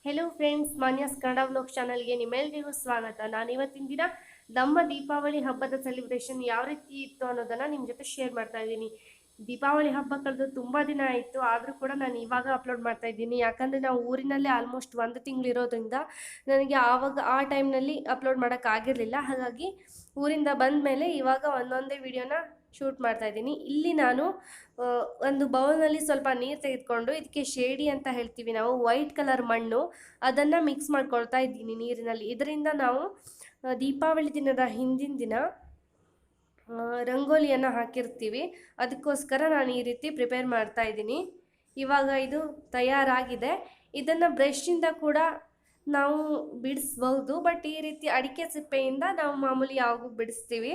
Hello friends, Manya's Kannada vlog ಚಾನಲ್ಗೆ ನಿಮ್ಮೆಲ್ಲರಿಗೂ ಸ್ವಾಗತ. ನಾನು ಇವತ್ತಿನ ದಿನ ನಮ್ಮ ದೀಪಾವಳಿ ಹಬ್ಬದ ಸೆಲೆಬ್ರೇಷನ್ ಯಾವ ರೀತಿ ಇತ್ತು ಅನ್ನೋದನ್ನ ನಿಮ್ಮ ಜೊತೆ ಶೇರ್ ಮಾಡ್ತಾ ಇದ್ದೀನಿ. ದೀಪಾವಳಿ ಹಬ್ಬ ಕಳೆದು ತುಂಬ ದಿನ ಆಯಿತು, ಆದರೂ ಕೂಡ ನಾನು ಇವಾಗ ಅಪ್ಲೋಡ್ ಮಾಡ್ತಾ ಇದ್ದೀನಿ. ಯಾಕಂದರೆ ನಾವು ಊರಿನಲ್ಲೇ ಆಲ್ಮೋಸ್ಟ್ 1 ತಿಂಗಳು ಇರೋದ್ರಿಂದ ನನಗೆ ಆ ಟೈಮ್ನಲ್ಲಿ ಅಪ್ಲೋಡ್ ಮಾಡೋಕ್ಕಾಗಿರಲಿಲ್ಲ. ಹಾಗಾಗಿ ಊರಿಂದ ಬಂದ ಮೇಲೆ ಇವಾಗ ಒಂದೊಂದೇ ವಿಡಿಯೋನ ಶೂಟ್ ಮಾಡ್ತಾ ಇದ್ದೀನಿ. ಇಲ್ಲಿ ನಾನು ಒಂದು ಬೌಲ್ನಲ್ಲಿ ಸ್ವಲ್ಪ ನೀರು ತೆಗೆದುಕೊಂಡು, ಇದಕ್ಕೆ ಶೇಡಿ ಅಂತ ಹೇಳ್ತೀವಿ ನಾವು, ವೈಟ್ ಕಲರ್ ಮಣ್ಣು, ಅದನ್ನು ಮಿಕ್ಸ್ ಮಾಡ್ಕೊಳ್ತಾ ಇದ್ದೀನಿ ನೀರಿನಲ್ಲಿ. ಇದರಿಂದ ನಾವು ದೀಪಾವಳಿ ದಿನದ ಹಿಂದಿನ ದಿನ ರಂಗೋಲಿಯನ್ನು ಹಾಕಿರ್ತೀವಿ. ಅದಕ್ಕೋಸ್ಕರ ನಾನು ಈ ರೀತಿ ಪ್ರಿಪೇರ್ ಮಾಡ್ತಾ ಇದ್ದೀನಿ. ಇವಾಗ ಇದು ತಯಾರಾಗಿದೆ. ಇದನ್ನು ಬ್ರಷಿಂದ ಕೂಡ ನಾವು ಬಿಡಿಸ್ಬಹುದು, ಬಟ್ ಈ ರೀತಿ ಅಡಿಕೆ ಸಿಪ್ಪೆಯಿಂದ ನಾವು ಮಾಮೂಲಿ ಯಾವಾಗೂ ಬಿಡಿಸ್ತೀವಿ.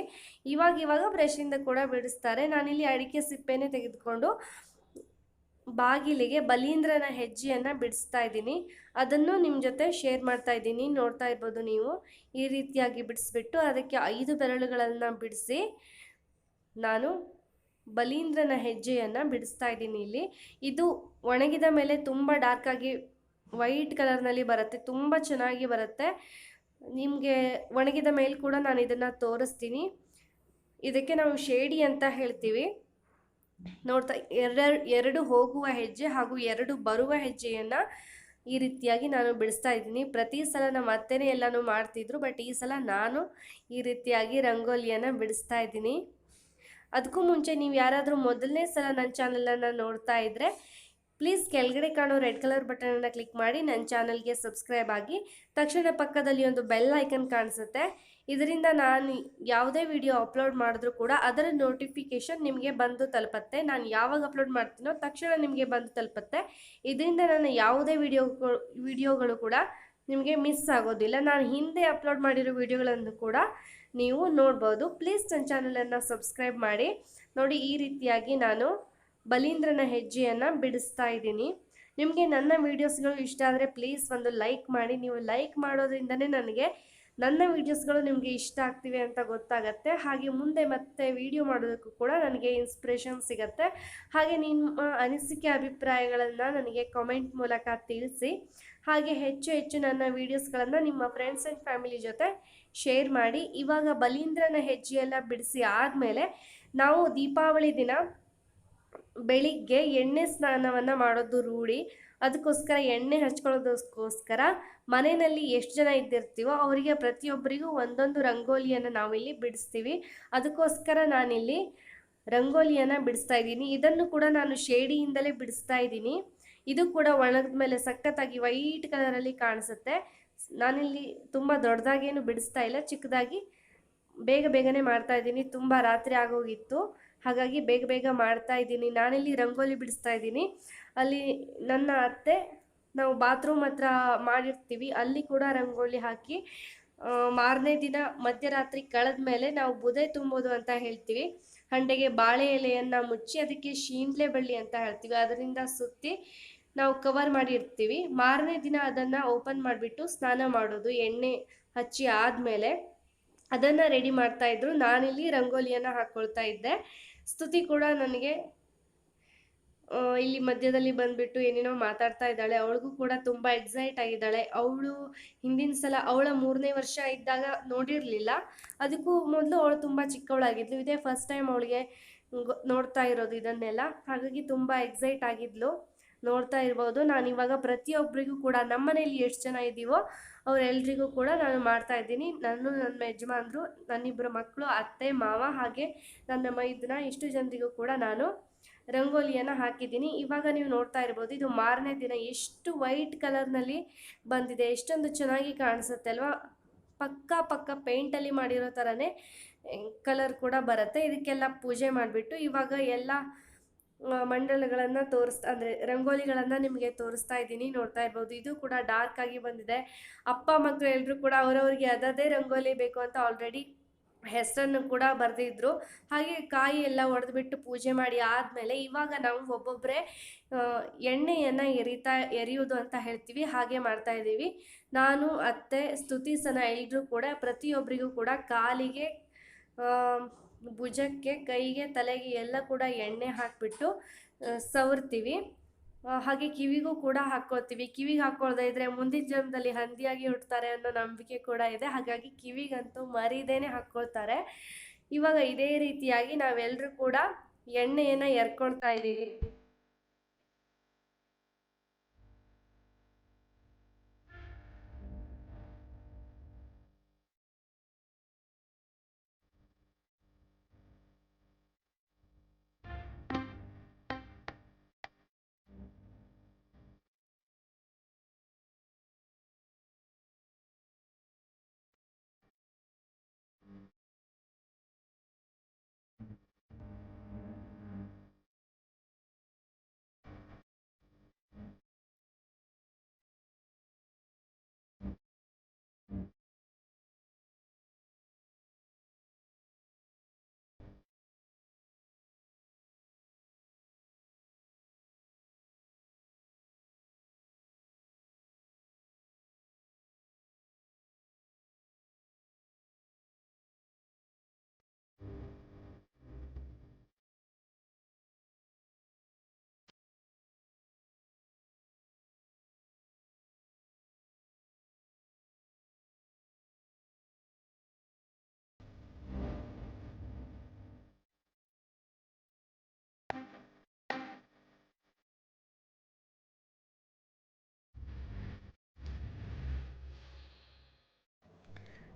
ಇವಾಗ ಬ್ರಷಿಂದ ಕೂಡ ಬಿಡಿಸ್ತಾರೆ. ನಾನಿಲ್ಲಿ ಅಡಿಕೆ ಸಿಪ್ಪೆನೇ ತೆಗೆದುಕೊಂಡು ಬಾಗಿಲಿಗೆ ಬಲೀಂದ್ರನ ಹೆಜ್ಜೆಯನ್ನು ಬಿಡಿಸ್ತಾ ಇದ್ದೀನಿ. ಅದನ್ನು ನಿಮ್ಮ ಜೊತೆ ಶೇರ್ ಮಾಡ್ತಾ ಇದ್ದೀನಿ. ನೋಡ್ತಾ ಇರ್ಬೋದು ನೀವು. ಈ ರೀತಿಯಾಗಿ ಬಿಡಿಸ್ಬಿಟ್ಟು ಅದಕ್ಕೆ 5 ಬೆರಳುಗಳನ್ನು ಬಿಡಿಸಿ ನಾನು ಬಲೀಂದ್ರನ ಹೆಜ್ಜೆಯನ್ನು ಬಿಡಿಸ್ತಾ ಇದ್ದೀನಿ. ಇಲ್ಲಿ ಇದು ಒಣಗಿದ ಮೇಲೆ ತುಂಬ ಡಾರ್ಕಾಗಿ ವೈಟ್ ಕಲರ್ನಲ್ಲಿ ಬರುತ್ತೆ, ತುಂಬ ಚೆನ್ನಾಗಿ ಬರುತ್ತೆ. ನಿಮಗೆ ಒಣಗಿದ ಮೇಲೆ ಕೂಡ ನಾನು ಇದನ್ನು ತೋರಿಸ್ತೀನಿ. ಇದಕ್ಕೆ ನಾವು ಶೇಡಿ ಅಂತ ಹೇಳ್ತೀವಿ. ನೋಡ್ತಾ ಎರಡು ಹೋಗುವ ಹೆಜ್ಜೆ ಹಾಗೂ 2 ಬರುವ ಹೆಜ್ಜೆಯನ್ನು ಈ ರೀತಿಯಾಗಿ ನಾನು ಬಿಡಿಸ್ತಾ ಇದ್ದೀನಿ. ಪ್ರತಿ ಸಲ ನಮ್ಮ ಅತ್ತೆನೇ ಎಲ್ಲನೂ ಮಾಡ್ತಿದ್ರು, ಬಟ್ ಈ ಸಲ ನಾನು ಈ ರೀತಿಯಾಗಿ ರಂಗೋಲಿಯನ್ನು ಬಿಡಿಸ್ತಾ ಇದ್ದೀನಿ. ಅದಕ್ಕೂ ಮುಂಚೆ ನೀವು ಯಾರಾದರೂ ಮೊದಲನೇ ಸಲ ನನ್ನ ಚಾನಲನ್ನು ನೋಡ್ತಾ ಇದ್ದರೆ ಪ್ಲೀಸ್ ಕೆಳಗಡೆ ಕಾಣೋ ರೆಡ್ ಕಲರ್ ಬಟನನ್ನು ಕ್ಲಿಕ್ ಮಾಡಿ ನನ್ನ ಚಾನಲ್ಗೆ ಸಬ್ಸ್ಕ್ರೈಬ್ ಆಗಿ. ತಕ್ಷಣ ಪಕ್ಕದಲ್ಲಿ ಒಂದು ಬೆಲ್ ಐಕನ್ ಕಾಣಿಸುತ್ತೆ. ಇದರಿಂದ ನಾನು ಯಾವುದೇ ವಿಡಿಯೋ ಅಪ್ಲೋಡ್ ಮಾಡಿದ್ರೂ ಕೂಡ ಅದರ ನೋಟಿಫಿಕೇಷನ್ ನಿಮಗೆ ಬಂದು ತಲುಪುತ್ತೆ. ನಾನು ಯಾವಾಗ ಅಪ್ಲೋಡ್ ಮಾಡ್ತೀನೋ ತಕ್ಷಣ ನಿಮಗೆ ಬಂದು ತಲುಪುತ್ತೆ. ಇದರಿಂದ ನಾನು ಯಾವುದೇ ವಿಡಿಯೋಗಳು ಕೂಡ ನಿಮಗೆ ಮಿಸ್ ಆಗೋದಿಲ್ಲ. ನಾನು ಹಿಂದೆ ಅಪ್ಲೋಡ್ ಮಾಡಿರೋ ವಿಡಿಯೋಗಳನ್ನು ಕೂಡ ನೀವು ನೋಡ್ಬೋದು. ಪ್ಲೀಸ್ ನನ್ನ ಚಾನಲನ್ನು ಸಬ್ಸ್ಕ್ರೈಬ್ ಮಾಡಿ. ನೋಡಿ, ಈ ರೀತಿಯಾಗಿ ನಾನು ಬಲೀಂದ್ರನ ಹೆಜ್ಜೆಯನ್ನು ಬಿಡಿಸ್ತಾ ಇದ್ದೀನಿ. ನಿಮಗೆ ನನ್ನ ವೀಡಿಯೋಸ್ಗಳು ಇಷ್ಟ ಆದರೆ ಪ್ಲೀಸ್ ಒಂದು ಲೈಕ್ ಮಾಡಿ. ನೀವು ಲೈಕ್ ಮಾಡೋದ್ರಿಂದನೇ ನನಗೆ ನನ್ನ ವೀಡಿಯೋಸ್ಗಳು ನಿಮಗೆ ಇಷ್ಟ ಆಗ್ತಿವೆ ಅಂತ ಗೊತ್ತಾಗತ್ತೆ. ಹಾಗೆ ಮುಂದೆ ಮತ್ತೆ ವಿಡಿಯೋ ಮಾಡೋದಕ್ಕೂ ಕೂಡ ನನಗೆ ಇನ್ಸ್ಪಿರೇಷನ್ ಸಿಗತ್ತೆ. ಹಾಗೆ ನಿಮ್ಮ ಅನಿಸಿಕೆ ಅಭಿಪ್ರಾಯಗಳನ್ನು ನನಗೆ ಕಾಮೆಂಟ್ ಮೂಲಕ ತಿಳಿಸಿ. ಹಾಗೆ ಹೆಚ್ಚು ನನ್ನ ವೀಡಿಯೋಸ್ಗಳನ್ನು ನಿಮ್ಮ ಫ್ರೆಂಡ್ಸ್ ಆ್ಯಂಡ್ ಫ್ಯಾಮಿಲಿ ಜೊತೆ ಶೇರ್ ಮಾಡಿ. ಇವಾಗ ಬಲೀಂದ್ರನ ಹೆಜ್ಜೆಯೆಲ್ಲ ಬಿಡಿಸಿ ಆದಮೇಲೆ ನಾವು ದೀಪಾವಳಿ ದಿನ ಬೆಳಿಗ್ಗೆ ಎಣ್ಣೆ ಸ್ನಾನವನ್ನು ಮಾಡೋದು ರೂಢಿ. ಅದಕ್ಕೋಸ್ಕರ ಎಣ್ಣೆ ಹಚ್ಕೊಳ್ಳೋದಕ್ಕೋಸ್ಕರ ಮನೆಯಲ್ಲಿ ಎಷ್ಟು ಜನ ಇದ್ದಿರ್ತೀವೋ ಅವರಿಗೆ ಪ್ರತಿಯೊಬ್ಬರಿಗೂ ಒಂದೊಂದು ರಂಗೋಲಿಯನ್ನು ನಾವಿಲ್ಲಿ ಬಿಡಿಸ್ತೀವಿ. ಅದಕ್ಕೋಸ್ಕರ ನಾನಿಲ್ಲಿ ರಂಗೋಲಿಯನ್ನು ಬಿಡಿಸ್ತಾ ಇದ್ದೀನಿ. ಇದನ್ನು ಕೂಡ ನಾನು ಶೇಡಿಯಿಂದಲೇ ಬಿಡಿಸ್ತಾ ಇದ್ದೀನಿ. ಇದು ಕೂಡ ಒಣಗಿದ ಮೇಲೆ ಸಖತ್ತಾಗಿ ವೈಟ್ ಕಲರಲ್ಲಿ ಕಾಣಿಸುತ್ತೆ. ನಾನಿಲ್ಲಿ ತುಂಬ ದೊಡ್ಡದಾಗೇನು ಬಿಡಿಸ್ತಾ ಇಲ್ಲ, ಚಿಕ್ಕದಾಗಿ ಬೇಗನೆ ಮಾಡ್ತಾ ಇದ್ದೀನಿ. ತುಂಬ ರಾತ್ರಿ ಆಗೋಗಿತ್ತು, ಹಾಗಾಗಿ ಬೇಗ ಮಾಡ್ತಾ ಇದ್ದೀನಿ. ನಾನಿಲ್ಲಿ ರಂಗೋಲಿ ಬಿಡಿಸ್ತಾ ಇದ್ದೀನಿ. ಅಲ್ಲಿ ನನ್ನ ಅತ್ತೆ, ನಾವು ಬಾತ್ರೂಮ್ ಹತ್ರ ಮಾಡಿರ್ತೀವಿ, ಅಲ್ಲಿ ಕೂಡ ರಂಗೋಲಿ ಹಾಕಿ ಮಾರನೇ ದಿನ ಮಧ್ಯರಾತ್ರಿ ಕಳೆದ ಮೇಲೆ ನಾವು ಬುದೆ ತುಂಬೋದು ಅಂತ ಹೇಳ್ತೀವಿ. ಹಂಡೆಗೆ ಬಾಳೆ ಎಲೆಯನ್ನು ಮುಚ್ಚಿ ಅದಕ್ಕೆ ಶೀಂಡ್ಲೆ ಬಳ್ಳಿ ಅಂತ ಹೇಳ್ತೀವಿ, ಅದರಿಂದ ಸುತ್ತಿ ನಾವು ಕವರ್ ಮಾಡಿರ್ತೀವಿ. ಮಾರನೇ ದಿನ ಅದನ್ನು ಓಪನ್ ಮಾಡಿಬಿಟ್ಟು ಸ್ನಾನ ಮಾಡೋದು. ಎಣ್ಣೆ ಹಚ್ಚಿ ಆದಮೇಲೆ ಅದನ್ನು ರೆಡಿ ಮಾಡ್ತಾಯಿದ್ರು. ನಾನಿಲ್ಲಿ ರಂಗೋಲಿಯನ್ನು ಹಾಕ್ಕೊಳ್ತಾ ಇದ್ದೆ. ಸ್ತುತಿ ಕೂಡ ನನಗೆ ಇಲ್ಲಿ ಮಧ್ಯದಲ್ಲಿ ಬಂದುಬಿಟ್ಟು ಏನೇನೋ ಮಾತಾಡ್ತಾ ಇದ್ದಾಳೆ. ಅವಳಿಗೂ ಕೂಡ ತುಂಬ ಎಕ್ಸೈಟ್ ಆಗಿದ್ದಾಳೆ. ಅವಳು ಹಿಂದಿನ ಸಲ ಅವಳ 3ನೇ ವರ್ಷ ಇದ್ದಾಗ ನೋಡಿರಲಿಲ್ಲ. ಅದಕ್ಕೂ ಮೊದಲು ಅವಳು ತುಂಬ ಚಿಕ್ಕವಳಾಗಿದ್ಲು. ಇದೇ ಫಸ್ಟ್ ಟೈಮ್ ಅವಳಿಗೆ ನೋಡ್ತಾ ಇರೋದು ಇದನ್ನೆಲ್ಲ. ಹಾಗಾಗಿ ತುಂಬ ಎಕ್ಸೈಟ್ ಆಗಿದ್ಲು. ನೋಡ್ತಾ ಇರ್ಬೋದು. ನಾನು ಇವಾಗ ಪ್ರತಿಯೊಬ್ಬರಿಗೂ ಕೂಡ ನಮ್ಮ ಮನೇಲಿ ಎಷ್ಟು ಜನ ಇದ್ದೀವೋ ಅವರೆಲ್ರಿಗೂ ಕೂಡ ನಾನು ಮಾಡ್ತಾ ಇದ್ದೀನಿ. ನನ್ನ ಯಜಮಾನ್ರು, ನನ್ನಿಬ್ಬರು ಮಕ್ಕಳು, ಅತ್ತೆ ಮಾವ, ಹಾಗೆ ನನ್ನ ಮೈದುನ, ಇಷ್ಟು ಜನರಿಗೂ ಕೂಡ ನಾನು ರಂಗೋಲಿಯನ್ನು ಹಾಕಿದ್ದೀನಿ. ಇವಾಗ ನೀವು ನೋಡ್ತಾ ಇರ್ಬೋದು, ಇದು ಮಾರನೇ ದಿನ ಎಷ್ಟು ವೈಟ್ ಕಲರ್ನಲ್ಲಿ ಬಂದಿದೆ, ಎಷ್ಟೊಂದು ಚೆನ್ನಾಗಿ ಕಾಣಿಸುತ್ತೆ ಅಲ್ವಾ. ಪಕ್ಕ ಪೇಂಟಲ್ಲಿ ಮಾಡಿರೋ ಥರನೇ ಕಲರ್ ಕೂಡ ಬರುತ್ತೆ. ಇದಕ್ಕೆಲ್ಲ ಪೂಜೆ ಮಾಡಿಬಿಟ್ಟು ಇವಾಗ ಎಲ್ಲ ಮಂಡಲಗಳನ್ನು ಅಂದರೆ ರಂಗೋಲಿಗಳನ್ನು ನಿಮಗೆ ತೋರಿಸ್ತಾ ಇದ್ದೀನಿ. ನೋಡ್ತಾ ಇರ್ಬೋದು, ಇದು ಕೂಡ ಡಾರ್ಕ್ ಆಗಿ ಬಂದಿದೆ. ಅಪ್ಪ ಮಕ್ಕಳು ಎಲ್ಲರೂ ಕೂಡ ಅವರವರಿಗೆ ಅದೇ ರಂಗೋಲಿ ಬೇಕು ಅಂತ ಆಲ್ರೆಡಿ ಹೆಸರನ್ನು ಕೂಡ ಬರೆದಿದ್ರು. ಹಾಗೆ ಕಾಯಿ ಎಲ್ಲ ಒಡೆದ್ಬಿಟ್ಟು ಪೂಜೆ ಮಾಡಿ ಆದಮೇಲೆ ಇವಾಗ ನಾವು ಒಬ್ಬೊಬ್ಬರೇ ಎಣ್ಣೆಯನ್ನು ಎರಿಯೋದು ಅಂತ ಹೇಳ್ತೀವಿ, ಹಾಗೆ ಮಾಡ್ತಾ ಇದ್ದೀವಿ. ನಾನು, ಅತ್ತೆ, ಸ್ತುತಿ, ಸನ ಎಲ್ಲರೂ ಕೂಡ ಪ್ರತಿಯೊಬ್ಬರಿಗೂ ಕೂಡ ಕಾಲಿಗೆ, ಭುಜಕ್ಕೆ, ಕೈಗೆ, ತಲೆಗೆ ಎಲ್ಲ ಕೂಡ ಎಣ್ಣೆ ಹಾಕಿಬಿಟ್ಟು ಸವರ್ತೀವಿ. ಹಾಗೆ ಕಿವಿಗೂ ಕೂಡ ಹಾಕ್ಕೊಳ್ತೀವಿ. ಕಿವಿಗೆ ಹಾಕ್ಕೊಳ್ದೇ ಇದ್ರೆ ಮುಂದಿನ ಜನ್ಮದಲ್ಲಿ ಹಂದಿಯಾಗಿ ಹುಟ್ಟುತ್ತಾರೆ ಅನ್ನೋ ನಂಬಿಕೆ ಕೂಡ ಇದೆ. ಹಾಗಾಗಿ ಕಿವಿಗಂತೂ ಮರಿದೇನೆ ಹಾಕ್ಕೊಳ್ತಾರೆ. ಇವಾಗ ಇದೇ ರೀತಿಯಾಗಿ ನಾವೆಲ್ಲರೂ ಕೂಡ ಎಣ್ಣೆಯನ್ನು ಎರ್ಕೊಳ್ತಾ ಇದ್ದೀವಿ.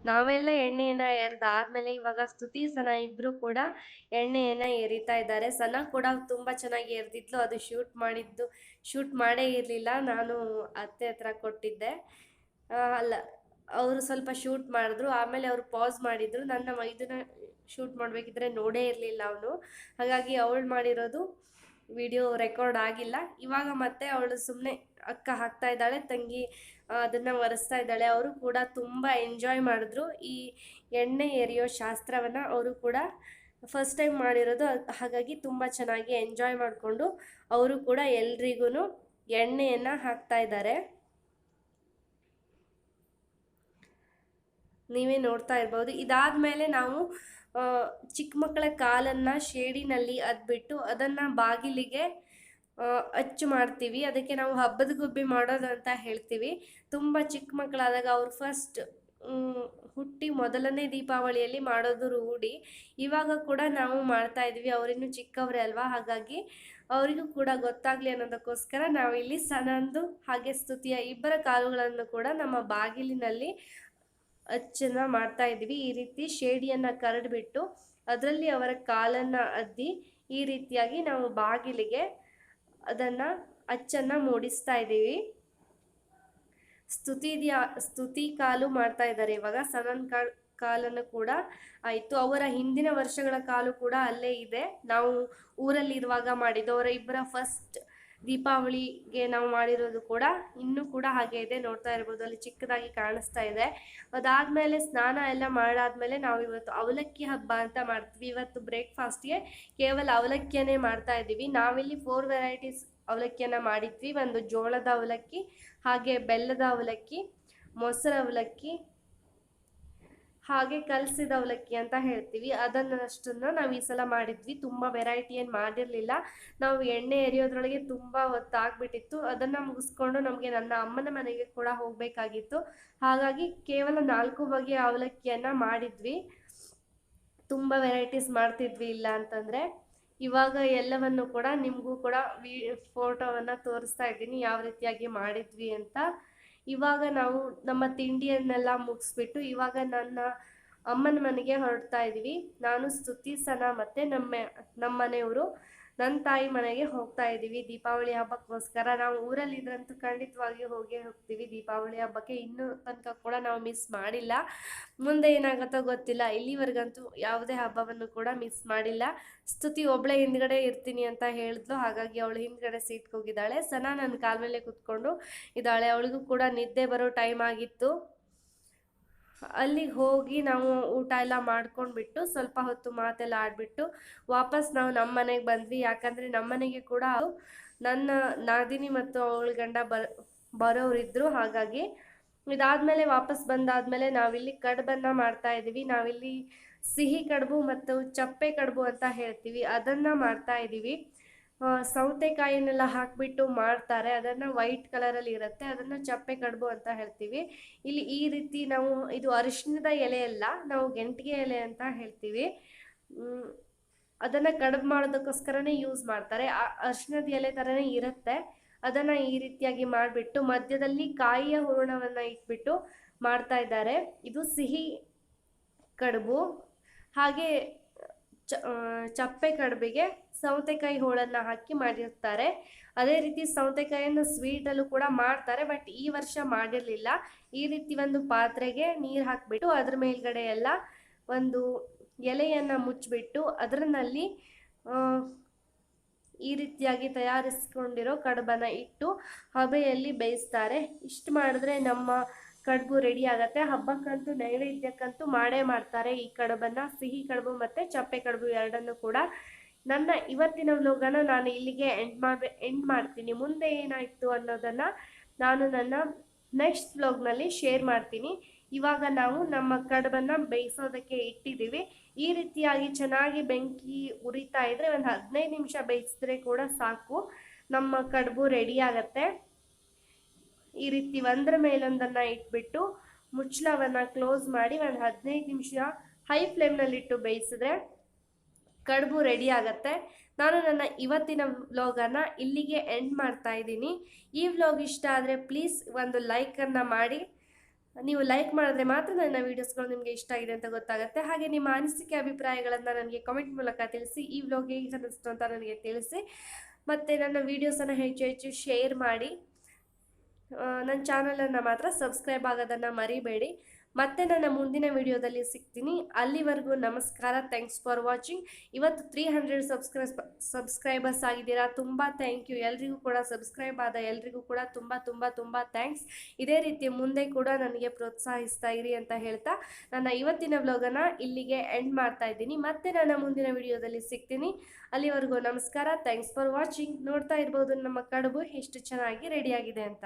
ನಾವೆಲ್ಲ ಎಣ್ಣೆಯನ್ನ ಎರ್ದಾದ್ಮೇಲೆ ಇವಾಗ ಸ್ತುತಿ ಸನ ಇಬ್ರು ಕೂಡ ಎಣ್ಣೆಯನ್ನ ಎರಿತಾ ಇದ್ದಾರೆ. ಸನ ಕೂಡ ತುಂಬಾ ಚೆನ್ನಾಗಿ ಎರ್ದಿದ್ಲು. ಅದು ಶೂಟ್ ಮಾಡೇ ಇರಲಿಲ್ಲ, ನಾನು ಅತ್ತೆ ಹತ್ರ ಕೊಟ್ಟಿದ್ದೆ. ಅಲ್ಲ, ಅವರು ಸ್ವಲ್ಪ ಶೂಟ್ ಮಾಡಿದ್ರು, ಆಮೇಲೆ ಅವರು ಪಾಸ್ ಮಾಡಿದ್ರು. ನನ್ನ ಇದನ್ನ ಶೂಟ್ ಮಾಡಬೇಕಿದ್ರೆ ನೋಡೇ ಇರಲಿಲ್ಲ ಅವನು. ಹಾಗಾಗಿ ಅವಳು ಮಾಡಿರೋದು ವಿಡಿಯೋ ರೆಕಾರ್ಡ್ ಆಗಿಲ್ಲ. ಇವಾಗ ಮತ್ತೆ ಅವಳು ಸುಮ್ಮನೆ ಅಕ್ಕ ಹಾಕ್ತಾ ಇದ್ದಾಳೆ, ತಂಗಿ ಅದನ್ನು ಒರೆಸ್ತಾ ಇದ್ದಾಳೆ. ಅವರು ಕೂಡ ತುಂಬ ಎಂಜಾಯ್ ಮಾಡಿದ್ರು ಈ ಎಣ್ಣೆ ಎರಿಯೋ ಶಾಸ್ತ್ರವನ್ನು. ಅವರು ಕೂಡ ಫಸ್ಟ್ ಟೈಮ್ ಮಾಡಿರೋದು, ಹಾಗಾಗಿ ತುಂಬ ಚೆನ್ನಾಗಿ ಎಂಜಾಯ್ ಮಾಡಿಕೊಂಡು ಅವರು ಕೂಡ ಎಲ್ರಿಗೂ ಎಣ್ಣೆಯನ್ನು ಹಾಕ್ತಾ ಇದ್ದಾರೆ. ನೀವೇ ನೋಡ್ತಾ ಇರ್ಬೋದು. ಇದಾದಮೇಲೆ ನಾವು ಚಿಕ್ಕ ಮಕ್ಕಳ ಕಾಲನ್ನು ಶೇಡಿನಲ್ಲಿ ಅದ್ಬಿಟ್ಟು ಅದನ್ನು ಬಾಗಿಲಿಗೆ ಅಚ್ಚು ಮಾಡ್ತೀವಿ. ಅದಕ್ಕೆ ನಾವು ಹಬ್ಬದ ಗುಬ್ಬಿ ಮಾಡೋದು ಅಂತ ಹೇಳ್ತೀವಿ. ತುಂಬ ಚಿಕ್ಕ ಮಕ್ಕಳಾದಾಗ ಅವ್ರು ಫಸ್ಟ್ ಹುಟ್ಟಿ ಮೊದಲನೇ ದೀಪಾವಳಿಯಲ್ಲಿ ಮಾಡೋದು ರೂಢಿ. ಇವಾಗ ಕೂಡ ನಾವು ಮಾಡ್ತಾ ಇದ್ವಿ, ಅವರಿನ್ನೂ ಚಿಕ್ಕವರೇ ಅಲ್ವಾ, ಹಾಗಾಗಿ ಅವರಿಗೂ ಕೂಡ ಗೊತ್ತಾಗಲಿ ಅನ್ನೋದಕ್ಕೋಸ್ಕರ ನಾವಿಲ್ಲಿ ಸನಂದು ಹಾಗೆ ಸ್ತುತಿಯ ಇಬ್ಬರ ಕಾಲುಗಳನ್ನು ಕೂಡ ನಮ್ಮ ಬಾಗಿಲಿನಲ್ಲಿ ಅಚ್ಚನ್ನ ಮಾಡ್ತಾ ಇದ್ವಿ. ಈ ರೀತಿ ಶೇಡಿಯನ್ನು ಕರಡ್ಬಿಟ್ಟು ಅದರಲ್ಲಿ ಅವರ ಕಾಲನ್ನು ಅದ್ದಿ ಈ ರೀತಿಯಾಗಿ ನಾವು ಬಾಗಿಲಿಗೆ ಅದನ್ನು ಅಚ್ಚನ್ನು ಮೂಡಿಸ್ತಾ ಇದ್ದೀವಿ. ಸ್ತುತಿ ಕಾಲು ಮಾಡ್ತಾ ಇದ್ದಾರೆ ಇವಾಗ. ಸನನ್ ಕಾಲನ್ನು ಕೂಡ ಆಯಿತು. ಅವರ ಹಿಂದಿನ ವರ್ಷಗಳ ಕಾಲು ಕೂಡ ಅಲ್ಲೇ ಇದೆ. ನಾವು ಊರಲ್ಲಿರುವಾಗ ಮಾಡಿದ್ದು ಅವರ ಇಬ್ಬರ ಫಸ್ಟ್ ದೀಪಾವಳಿಗೆ ನಾವು ಮಾಡಿರೋದು ಕೂಡ ಇನ್ನೂ ಕೂಡ ಹಾಗೆ ಇದೆ. ನೋಡ್ತಾ ಇರ್ಬೋದು, ಅಲ್ಲಿ ಚಿಕ್ಕದಾಗಿ ಕಾಣಿಸ್ತಾ ಇದೆ. ಅದಾದಮೇಲೆ ಸ್ನಾನ ಎಲ್ಲ ಮಾಡಾದ್ಮೇಲೆ ನಾವು ಇವತ್ತು ಅವಲಕ್ಕಿ ಹಬ್ಬ ಅಂತ ಮಾಡ್ತೀವಿ. ಇವತ್ತು ಬ್ರೇಕ್ಫಾಸ್ಟ್ಗೆ ಕೇವಲ ಅವಲಕ್ಕಿಯನ್ನೇ ಮಾಡ್ತಾ ಇದ್ದೀವಿ. ನಾವಿಲ್ಲಿ 4 ವೆರೈಟೀಸ್ ಅವಲಕ್ಕಿಯನ್ನು ಮಾಡಿದ್ವಿ. ಒಂದು ಜೋಳದ ಅವಲಕ್ಕಿ, ಹಾಗೆ ಬೆಲ್ಲದ ಅವಲಕ್ಕಿ, ಮೊಸರು ಅವಲಕ್ಕಿ, ಹಾಗೆ ಕಲಸಿದ ಅವಲಕ್ಕಿ ಅಂತ ಹೇಳ್ತೀವಿ. ಅದನ್ನಷ್ಟನ್ನು ನಾವು ಈ ಸಲ ಮಾಡಿದ್ವಿ. ತುಂಬ ವೆರೈಟಿ ಏನು ಮಾಡಿರಲಿಲ್ಲ. ನಾವು ಎಣ್ಣೆ ಎರಿಯೋದ್ರೊಳಗೆ ತುಂಬ ಹೊತ್ತಾಗ್ಬಿಟ್ಟಿತ್ತು. ಅದನ್ನು ಮುಗಿಸ್ಕೊಂಡು ನಮಗೆ ನನ್ನ ಅಮ್ಮನ ಮನೆಗೆ ಕೂಡ ಹೋಗಬೇಕಾಗಿತ್ತು. ಹಾಗಾಗಿ ಕೇವಲ 4 ಬಗೆಯ ಅವಲಕ್ಕಿಯನ್ನು ಮಾಡಿದ್ವಿ. ತುಂಬ ವೆರೈಟೀಸ್ ಮಾಡ್ತಿದ್ವಿ ಇಲ್ಲ ಅಂತಂದರೆ. ಇವಾಗ ಎಲ್ಲವನ್ನು ಕೂಡ ನಿಮಗೂ ಕೂಡ ಫೋಟೋವನ್ನು ತೋರಿಸ್ತಾ ಇದ್ದೀನಿ ಯಾವ ರೀತಿಯಾಗಿ ಮಾಡಿದ್ವಿ ಅಂತ. ಇವಾಗ ನಾವು ನಮ್ಮ ತಿಂಡಿಯನ್ನೆಲ್ಲ ಮುಗಿಸ್ಬಿಟ್ಟು ಇವಾಗ ನನ್ನ ಅಮ್ಮನ ಮನೆಗೆ ಹೊರಡ್ತಾ ಇದ್ದೀವಿ. ನಾನು ಸ್ತುತಿ ಸನ ಮತ್ತು ನಮ್ಮ ಮನೆಯವರು ನನ್ನ ತಾಯಿ ಮನೆಗೆ ಹೋಗ್ತಾ ಇದ್ದೀವಿ ದೀಪಾವಳಿ ಹಬ್ಬಕ್ಕೋಸ್ಕರ. ನಾವು ಊರಲ್ಲಿದ್ರಂತೂ ಖಂಡಿತವಾಗಿ ಹೋಗ್ತೀವಿ ದೀಪಾವಳಿ ಹಬ್ಬಕ್ಕೆ. ಇನ್ನೂ ತನಕ ಕೂಡ ನಾವು ಮಿಸ್ ಮಾಡಿಲ್ಲ. ಮುಂದೆ ಏನಾಗುತ್ತೋ ಗೊತ್ತಿಲ್ಲ. ಇಲ್ಲಿವರೆಗಂತೂ ಯಾವುದೇ ಹಬ್ಬವನ್ನು ಕೂಡ ಮಿಸ್ ಮಾಡಿಲ್ಲ. ಸ್ತುತಿ ಒಬ್ಬಳೇ ಹಿಂದ್ಗಡೆ ಇರ್ತೀನಿ ಅಂತ ಹೇಳಿದ್ಲು, ಹಾಗಾಗಿ ಅವಳು ಹಿಂದ್ಗಡೆ ಸೀಟ್ಗೆ ಹೋಗಿದ್ದಾಳೆ. ಸನ ನನ್ನ ಕಾಲ ಮೇಲೆ ಕೂತ್ಕೊಂಡು ಇದ್ದಾಳೆ. ಅವಳಿಗೂ ಕೂಡ ನಿದ್ದೆ ಬರೋ ಟೈಮ್ ಆಗಿತ್ತು. ಅಲ್ಲಿಗೆ ಹೋಗಿ ನಾವು ಊಟ ಎಲ್ಲ ಮಾಡ್ಕೊಂಡ್ಬಿಟ್ಟು ಸ್ವಲ್ಪ ಹೊತ್ತು ಮಾತೆಲ್ಲ ಆಡಿಬಿಟ್ಟು ವಾಪಸ್ ನಾವು ನಮ್ಮ ಮನೆಗೆ ಬಂದ್ವಿ. ಯಾಕಂದರೆ ನಮ್ಮ ಮನೆಗೆ ಕೂಡ ನನ್ನ ನಾದಿನಿ ಮತ್ತು ಅವಳ ಗಂಡ ಬರೋರಿದ್ದರು. ಹಾಗಾಗಿ ಇದಾದಮೇಲೆ ವಾಪಸ್ ಬಂದಾದಮೇಲೆ ನಾವಿಲ್ಲಿ ಕಡುಬನ್ನು ಮಾಡ್ತಾ ಇದ್ದೀವಿ. ನಾವಿಲ್ಲಿ ಸಿಹಿ ಕಡುಬು ಮತ್ತು ಚಪ್ಪೆ ಕಡುಬು ಅಂತ ಹೇಳ್ತೀವಿ, ಅದನ್ನು ಮಾಡ್ತಾ ಇದ್ದೀವಿ. ಸೌತೆಕಾಯಿನೆಲ್ಲ ಹಾಕಿಬಿಟ್ಟು ಮಾಡ್ತಾರೆ. ಅದನ್ನು ವೈಟ್ ಕಲರಲ್ಲಿ ಇರುತ್ತೆ, ಅದನ್ನು ಚಪ್ಪೆ ಕಡುಬು ಅಂತ ಹೇಳ್ತೀವಿ. ಇಲ್ಲಿ ಈ ರೀತಿ ನಾವು, ಇದು ಅರಿಶಿಣದ ಎಲೆ ಅಲ್ಲ, ನಾವು ಗೆಂಟಿಗೆ ಎಲೆ ಅಂತ ಹೇಳ್ತೀವಿ. ಅದನ್ನು ಕಡುಬು ಮಾಡೋದಕ್ಕೋಸ್ಕರನೇ ಯೂಸ್ ಮಾಡ್ತಾರೆ. ಅರಿಶಿಣದ ಎಲೆ ಥರನೇ ಇರುತ್ತೆ. ಅದನ್ನು ಈ ರೀತಿಯಾಗಿ ಮಾಡಿಬಿಟ್ಟು ಮಧ್ಯದಲ್ಲಿ ಕಾಯಿಯ ಹೂರಣವನ್ನು ಇಟ್ಬಿಟ್ಟು ಮಾಡ್ತಾ ಇದ್ದಾರೆ. ಇದು ಸಿಹಿ ಕಡುಬು. ಹಾಗೆ ಚಪ್ಪೆ ಕಡುಬಿಗೆ ಸೌತೆಕಾಯಿ ಹೋಳನ್ನು ಹಾಕಿ ಮಾಡಿರ್ತಾರೆ. ಅದೇ ರೀತಿ ಸೌತೆಕಾಯಿಯನ್ನು ಸ್ವೀಟಲ್ಲೂ ಕೂಡ ಮಾಡ್ತಾರೆ, ಬಟ್ ಈ ವರ್ಷ ಮಾಡಿರಲಿಲ್ಲ. ಈ ರೀತಿ ಒಂದು ಪಾತ್ರೆಗೆ ನೀರು ಹಾಕಿಬಿಟ್ಟು ಅದ್ರ ಮೇಲ್ಗಡೆ ಎಲ್ಲ ಒಂದು ಎಲೆಯನ್ನು ಮುಚ್ಚಿಬಿಟ್ಟು ಅದರಲ್ಲಿ ಈ ರೀತಿಯಾಗಿ ತಯಾರಿಸ್ಕೊಂಡಿರೋ ಕಡುಬನ್ನು ಇಟ್ಟು ಹಬೆಯಲ್ಲಿ ಬೇಯಿಸ್ತಾರೆ. ಇಷ್ಟು ಮಾಡಿದ್ರೆ ನಮ್ಮ ಕಡುಬು ರೆಡಿ ಆಗುತ್ತೆ. ಹಬ್ಬಕ್ಕಂತೂ ನೈವೇದ್ಯಕ್ಕಂತೂ ಮಾಡೇ ಮಾಡ್ತಾರೆ ಈ ಕಡುಬನ್ನು, ಸಿಹಿ ಕಡುಬು ಮತ್ತು ಚಪ್ಪೆ ಕಡುಬು ಎರಡನ್ನೂ ಕೂಡ. ನನ್ನ ಇವತ್ತಿನ ವ್ಲಾಗನ್ನು ನಾನು ಇಲ್ಲಿಗೆ ಎಂಡ್ ಮಾಡ್ತೀನಿ. ಮುಂದೆ ಏನಾಯಿತು ಅನ್ನೋದನ್ನು ನಾನು ನನ್ನ ನೆಕ್ಸ್ಟ್ ವ್ಲಾಗ್ನಲ್ಲಿ ಶೇರ್ ಮಾಡ್ತೀನಿ. ಇವಾಗ ನಾವು ನಮ್ಮ ಕಡುಬನ್ನು ಬೇಯಿಸೋದಕ್ಕೆ ಇಟ್ಟಿದ್ದೀವಿ. ಈ ರೀತಿಯಾಗಿ ಚೆನ್ನಾಗಿ ಬೆಂಕಿ ಉರಿತಾ ಇದ್ರೆ ಒಂದು 15 ನಿಮಿಷ ಬೇಯಿಸಿದ್ರೆ ಕೂಡ ಸಾಕು, ನಮ್ಮ ಕಡುಬು ರೆಡಿ ಆಗತ್ತೆ. ಈ ರೀತಿ ಒಂದರ ಮೇಲೊಂದನ್ನು ಇಟ್ಬಿಟ್ಟು ಮುಚ್ಚಳವನ್ನು ಕ್ಲೋಸ್ ಮಾಡಿ ಒಂದು 15 ನಿಮಿಷ ಹೈ ಫ್ಲೇಮ್ನಲ್ಲಿಟ್ಟು ಬೇಯಿಸಿದ್ರೆ ಕಡುಬು ರೆಡಿ ಆಗತ್ತೆ. ನಾನು ನನ್ನ ಇವತ್ತಿನ ವ್ಲಾಗನ್ನು ಇಲ್ಲಿಗೆ ಎಂಡ್ ಮಾಡ್ತಾ ಇದ್ದೀನಿ. ಈ ವ್ಲಾಗ್ ಇಷ್ಟ ಆದರೆ ಪ್ಲೀಸ್ ಒಂದು ಲೈಕನ್ನು ಮಾಡಿ. ನೀವು ಲೈಕ್ ಮಾಡಿದ್ರೆ ಮಾತ್ರ ನನ್ನ ವೀಡಿಯೋಸ್ಗಳು ನಿಮಗೆ ಇಷ್ಟ ಆಗಿದೆ ಅಂತ ಗೊತ್ತಾಗುತ್ತೆ. ಹಾಗೆ ನಿಮ್ಮ ಅನಿಸಿಕೆ ಅಭಿಪ್ರಾಯಗಳನ್ನು ನನಗೆ ಕಮೆಂಟ್ ಮೂಲಕ ತಿಳಿಸಿ. ಈ ವ್ಲಾಗ್ ಹೇಗೆ ಅನ್ನಿಸ್ತು ಅಂತ ನನಗೆ ತಿಳಿಸಿ. ಮತ್ತು ನನ್ನ ವೀಡಿಯೋಸನ್ನು ಹೆಚ್ಚು ಶೇರ್ ಮಾಡಿ. ನನ್ನ ಚಾನಲನ್ನು ಮಾತ್ರ ಸಬ್ಸ್ಕ್ರೈಬ್ ಆಗೋದನ್ನು ಮರಿಬೇಡಿ. ಮತ್ತೆ ನನ್ನ ಮುಂದಿನ ವಿಡಿಯೋದಲ್ಲಿ ಸಿಗ್ತೀನಿ. ಅಲ್ಲಿವರೆಗೂ ನಮಸ್ಕಾರ. Thanks for watching. ಇವತ್ತು 300 ಸಬ್ಸ್ಕ್ರೈಬರ್ಸ್ ಆಗಿದ್ದೀರಾ, ತುಂಬ ಥ್ಯಾಂಕ್ ಯು. ಎಲ್ರಿಗೂ ಕೂಡ ಸಬ್ಸ್ಕ್ರೈಬ್ ಆದ ಎಲ್ರಿಗೂ ಕೂಡ ತುಂಬ ಥ್ಯಾಂಕ್ಸ್. ಇದೇ ರೀತಿ ಮುಂದೆ ಕೂಡ ನನಗೆ ಪ್ರೋತ್ಸಾಹಿಸ್ತಾ ಇರಿ ಅಂತ ಹೇಳ್ತಾ ನನ್ನ ಇವತ್ತಿನ ವ್ಲಾಗನ್ನು ಇಲ್ಲಿಗೆ ಎಂಡ್ ಮಾಡ್ತಾ ಇದ್ದೀನಿ. ಮತ್ತೆ ನನ್ನ ಮುಂದಿನ ವಿಡಿಯೋದಲ್ಲಿ ಸಿಗ್ತೀನಿ. ಅಲ್ಲಿವರೆಗೂ ನಮಸ್ಕಾರ. Thanks for watching. ನೋಡ್ತಾ ಇರ್ಬೋದು ನಮ್ಮ ಕಡುಬು ಎಷ್ಟು ಚೆನ್ನಾಗಿ ರೆಡಿಯಾಗಿದೆ ಅಂತ.